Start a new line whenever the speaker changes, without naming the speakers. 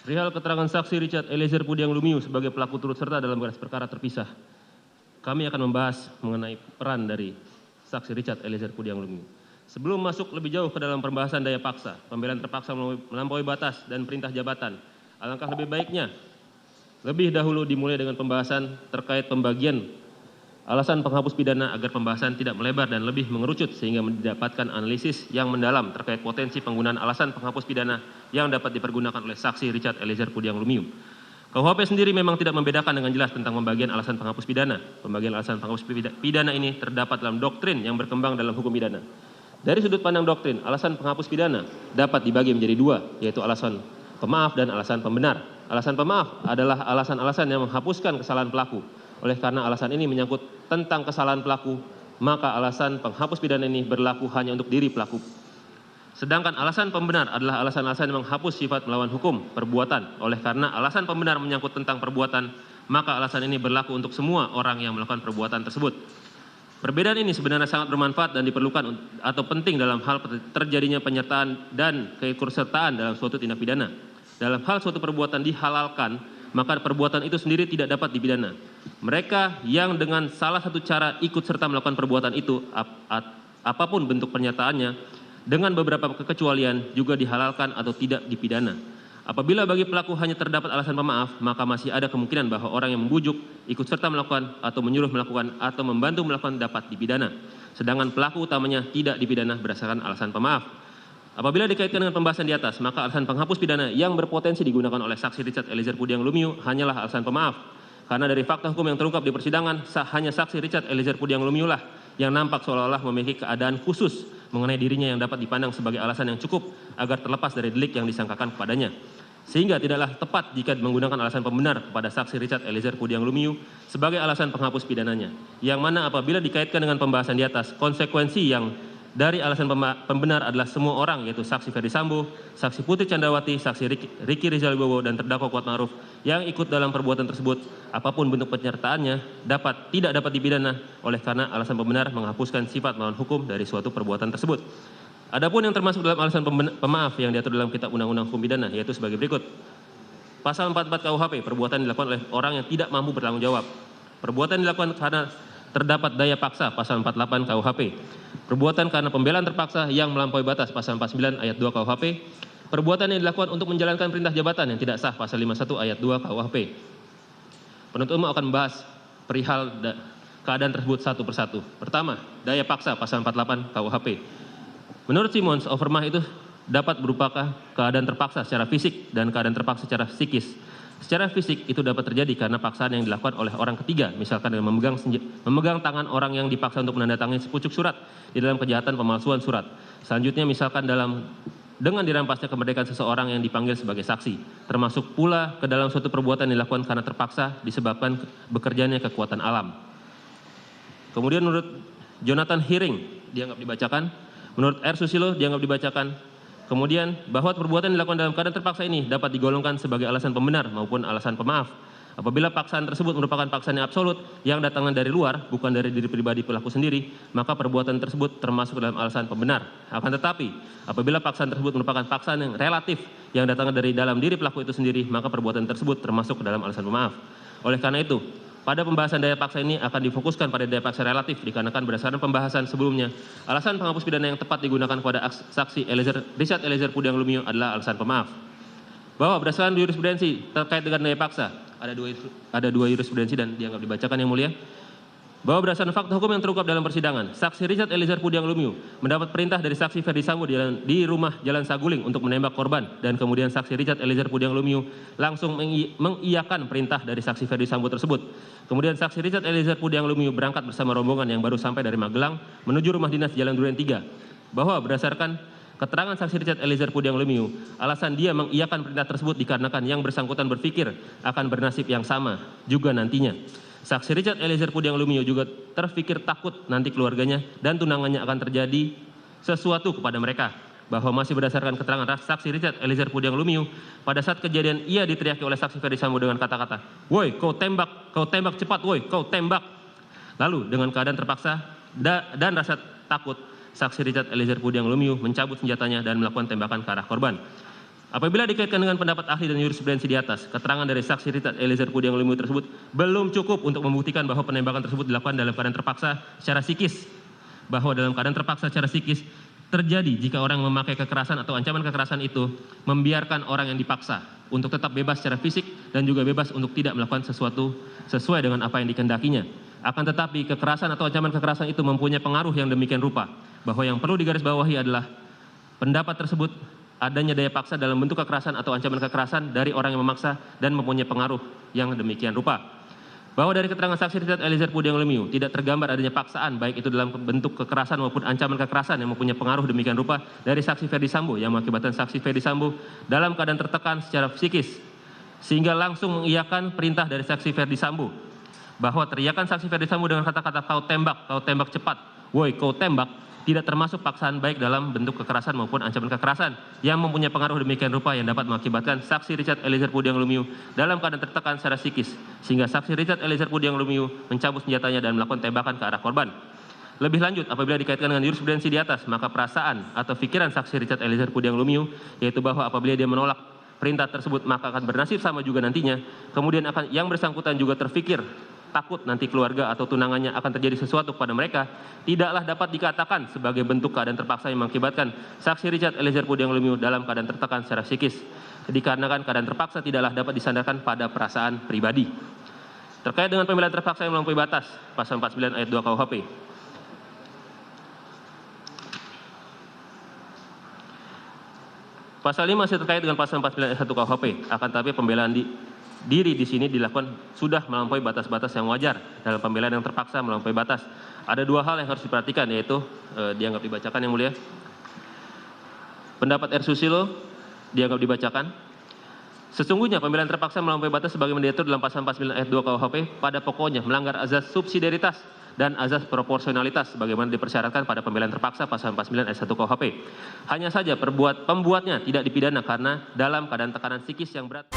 Perihal keterangan saksi Richard Eliezer Pudiang Lumiu sebagai pelaku turut serta dalam berkas perkara terpisah, kami akan membahas mengenai peran dari saksi Richard Eliezer Pudiang Lumiu. Sebelum masuk lebih jauh ke dalam pembahasan daya paksa, pembelaan terpaksa melampaui batas dan perintah jabatan, alangkah lebih baiknya lebih dahulu dimulai dengan pembahasan terkait pembagian alasan penghapus pidana agar pembahasan tidak melebar dan lebih mengerucut sehingga mendapatkan analisis yang mendalam terkait potensi penggunaan alasan penghapus pidana yang dapat dipergunakan oleh saksi Richard Eliezer Pudiang Lumiu. KUHP sendiri memang tidak membedakan dengan jelas tentang pembagian alasan penghapus pidana. Pembagian alasan penghapus pidana ini terdapat dalam doktrin yang berkembang dalam hukum pidana. Dari sudut pandang doktrin, alasan penghapus pidana dapat dibagi menjadi dua, yaitu alasan pemaaf dan alasan pembenar. Alasan pemaaf adalah alasan-alasan yang menghapuskan kesalahan pelaku. Oleh karena alasan ini menyangkut tentang kesalahan pelaku, maka alasan penghapus pidana ini berlaku hanya untuk diri pelaku. Sedangkan alasan pembenar adalah alasan-alasan yang menghapus sifat melawan hukum, perbuatan. Oleh karena alasan pembenar menyangkut tentang perbuatan, maka alasan ini berlaku untuk semua orang yang melakukan perbuatan tersebut. Perbedaan ini sebenarnya sangat bermanfaat dan diperlukan atau penting dalam hal terjadinya penyertaan dan keikutsertaan dalam suatu tindak pidana. Dalam hal suatu perbuatan dihalalkan, maka perbuatan itu sendiri tidak dapat dipidana. Mereka yang dengan salah satu cara ikut serta melakukan perbuatan itu, apapun bentuk pernyataannya, dengan beberapa kekecualian juga dihalalkan atau tidak dipidana. Apabila bagi pelaku hanya terdapat alasan pemaaf, maka masih ada kemungkinan bahwa orang yang membujuk, ikut serta melakukan, atau menyuruh melakukan, atau membantu melakukan dapat dipidana. Sedangkan pelaku utamanya tidak dipidana berdasarkan alasan pemaaf. Apabila dikaitkan dengan pembahasan di atas, maka alasan penghapus pidana yang berpotensi digunakan oleh saksi Richard Eliezer Pudiang Lumiu hanyalah alasan pemaaf. Karena dari fakta hukum yang terungkap di persidangan, hanya saksi Richard Eliezer Pudiang Lumiu lah yang nampak seolah-olah memiliki keadaan khusus mengenai dirinya yang dapat dipandang sebagai alasan yang cukup agar terlepas dari delik yang disangkakan kepadanya. Sehingga tidaklah tepat jika menggunakan alasan pembenar kepada saksi Richard Eliezer Pudiang Lumiu sebagai alasan penghapus pidananya. Yang mana apabila dikaitkan dengan pembahasan di atas, konsekuensi yang dari alasan pembenar adalah semua orang, yaitu saksi Ferdi Sambo, saksi Putri Candrawati, saksi Ricky Rizal Wibowo, dan terdakwa Kuatmaruf yang ikut dalam perbuatan tersebut, apapun bentuk penyertaannya, tidak dapat dipidana oleh karena alasan pembenar menghapuskan sifat melawan hukum dari suatu perbuatan tersebut. Adapun yang termasuk dalam alasan pemaaf yang diatur dalam Kitab Undang-Undang Hukum Pidana, yaitu sebagai berikut. Pasal 44 KUHP, perbuatan dilakukan oleh orang yang tidak mampu bertanggung jawab. Perbuatan dilakukan karena terdapat daya paksa, pasal 48 KUHP. Perbuatan karena pembelaan terpaksa yang melampaui batas, pasal 49 ayat 2 KUHP. Perbuatan yang dilakukan untuk menjalankan perintah jabatan yang tidak sah, pasal 51 ayat 2 KUHP. Penuntut umum akan membahas perihal keadaan tersebut satu persatu. Pertama, daya paksa, pasal 48 KUHP. Menurut Simons, overmah itu dapat berupa keadaan terpaksa secara fisik dan keadaan terpaksa secara psikis. Secara fisik itu dapat terjadi karena paksaan yang dilakukan oleh orang ketiga, misalkan dengan memegang tangan orang yang dipaksa untuk menandatangani sepucuk surat di dalam kejahatan pemalsuan surat. Selanjutnya misalkan dengan dirampasnya kemerdekaan seseorang yang dipanggil sebagai saksi, termasuk pula ke dalam suatu perbuatan yang dilakukan karena terpaksa disebabkan bekerjanya kekuatan alam. Kemudian menurut Jonathan Hiring dianggap dibacakan, menurut R. Susilo dianggap dibacakan. Kemudian bahwa perbuatan yang dilakukan dalam keadaan terpaksa ini dapat digolongkan sebagai alasan pembenar maupun alasan pemaaf. Apabila paksaan tersebut merupakan paksaan yang absolut yang datangnya dari luar, bukan dari diri pribadi pelaku sendiri, maka perbuatan tersebut termasuk dalam alasan pembenar. Akan tetapi, apabila paksaan tersebut merupakan paksaan yang relatif yang datangnya dari dalam diri pelaku itu sendiri, maka perbuatan tersebut termasuk dalam alasan pemaaf. Oleh karena itu, pada pembahasan daya paksa ini akan difokuskan pada daya paksa relatif dikarenakan berdasarkan pembahasan sebelumnya, alasan penghapus pidana yang tepat digunakan kepada saksi Richard Eliezer Pudiang Lumiu adalah alasan pemaaf. Bahwa berdasarkan jurisprudensi terkait dengan daya paksa, ada dua jurisprudensi dan dianggap dibacakan yang mulia. Bahwa berdasarkan fakta hukum yang terungkap dalam persidangan, saksi Richard Eliezer Pudiang Lumiu mendapat perintah dari saksi Ferdi Sambo di rumah Jalan Saguling untuk menembak korban, dan kemudian saksi Richard Eliezer Pudiang Lumiu langsung mengiyakan perintah dari saksi Ferdi Sambo tersebut. Kemudian saksi Richard Eliezer Pudiang Lumiu berangkat bersama rombongan yang baru sampai dari Magelang menuju rumah dinas Jalan Duren 3. Bahwa berdasarkan keterangan saksi Richard Eliezer Pudiang Lumiu, alasan dia mengiyakan perintah tersebut dikarenakan yang bersangkutan berpikir akan bernasib yang sama juga nantinya. Saksi Richard Eliezer Pudiang Lumiu juga terpikir takut nanti keluarganya dan tunangannya akan terjadi sesuatu kepada mereka. Bahwa masih berdasarkan keterangan saksi Richard Eliezer Pudiang Lumiu, pada saat kejadian ia diteriaki oleh saksi Ferdi Sambo dengan kata-kata, "Woi, kau tembak cepat, woi, kau tembak." Lalu dengan keadaan terpaksa dan rasa takut, saksi Richard Eliezer Pudiang Lumiu mencabut senjatanya dan melakukan tembakan ke arah korban. Apabila dikaitkan dengan pendapat ahli dan jurisprudensi di atas, keterangan dari saksi Richard Eliezer Pudiang Lumiu tersebut belum cukup untuk membuktikan bahwa penembakan tersebut dilakukan dalam keadaan terpaksa secara psikis. Bahwa dalam keadaan terpaksa secara psikis terjadi jika orang memakai kekerasan atau ancaman kekerasan itu membiarkan orang yang dipaksa untuk tetap bebas secara fisik dan juga bebas untuk tidak melakukan sesuatu sesuai dengan apa yang dikehendakinya. Akan tetapi kekerasan atau ancaman kekerasan itu mempunyai pengaruh yang demikian rupa bahwa yang perlu digarisbawahi adalah pendapat tersebut adanya daya paksa dalam bentuk kekerasan atau ancaman kekerasan dari orang yang memaksa dan mempunyai pengaruh yang demikian rupa. Bahwa dari keterangan saksi Richard Eliezer Pudiang Lumiu tidak tergambar adanya paksaan baik itu dalam bentuk kekerasan maupun ancaman kekerasan yang mempunyai pengaruh demikian rupa dari saksi Ferdi Sambo yang mengakibatkan saksi Ferdi Sambo dalam keadaan tertekan secara psikis sehingga langsung mengiyakan perintah dari saksi Ferdi Sambo bahwa teriakan saksi Ferdi Sambo dengan kata-kata kau tembak cepat, woi kau tembak, tidak termasuk paksaan baik dalam bentuk kekerasan maupun ancaman kekerasan yang mempunyai pengaruh demikian rupa yang dapat mengakibatkan saksi Richard Eliezer Pudiang Lumiu dalam keadaan tertekan secara psikis sehingga saksi Richard Eliezer Pudiang Lumiu mencabut senjatanya dan melakukan tembakan ke arah korban. Lebih lanjut, apabila dikaitkan dengan jurisprudensi di atas, maka perasaan atau pikiran saksi Richard Eliezer Pudiang Lumiu yaitu bahwa apabila dia menolak perintah tersebut maka akan bernasib sama juga nantinya, kemudian akan yang bersangkutan juga terfikir takut nanti keluarga atau tunangannya akan terjadi sesuatu kepada mereka, tidaklah dapat dikatakan sebagai bentuk keadaan terpaksa yang mengakibatkan saksi Richard Eliezer Pudiang Lumiu dalam keadaan tertekan secara psikis. Dikarenakan keadaan terpaksa tidaklah dapat disandarkan pada perasaan pribadi. Terkait dengan pembelaan terpaksa yang melampaui batas, pasal 49 ayat 2 KUHP. Pasal 5 masih terkait dengan pasal 49 ayat 1 KUHP, akan tetapi pembelaan diri di sini dilakukan sudah melampaui batas-batas yang wajar dalam pembelaan yang terpaksa melampaui batas. Ada dua hal yang harus diperhatikan yaitu dianggap dibacakan yang mulia. Pendapat R. Susilo dianggap dibacakan. Sesungguhnya pembelaan terpaksa melampaui batas sebagaimana diatur dalam pasal 49 ayat 2 KUHP pada pokoknya melanggar azas subsidiaritas dan azas proporsionalitas sebagaimana dipersyaratkan pada pembelaan terpaksa pasal 49 ayat 1 KUHP. Hanya saja pembuatnya tidak dipidana karena dalam keadaan tekanan psikis yang berat.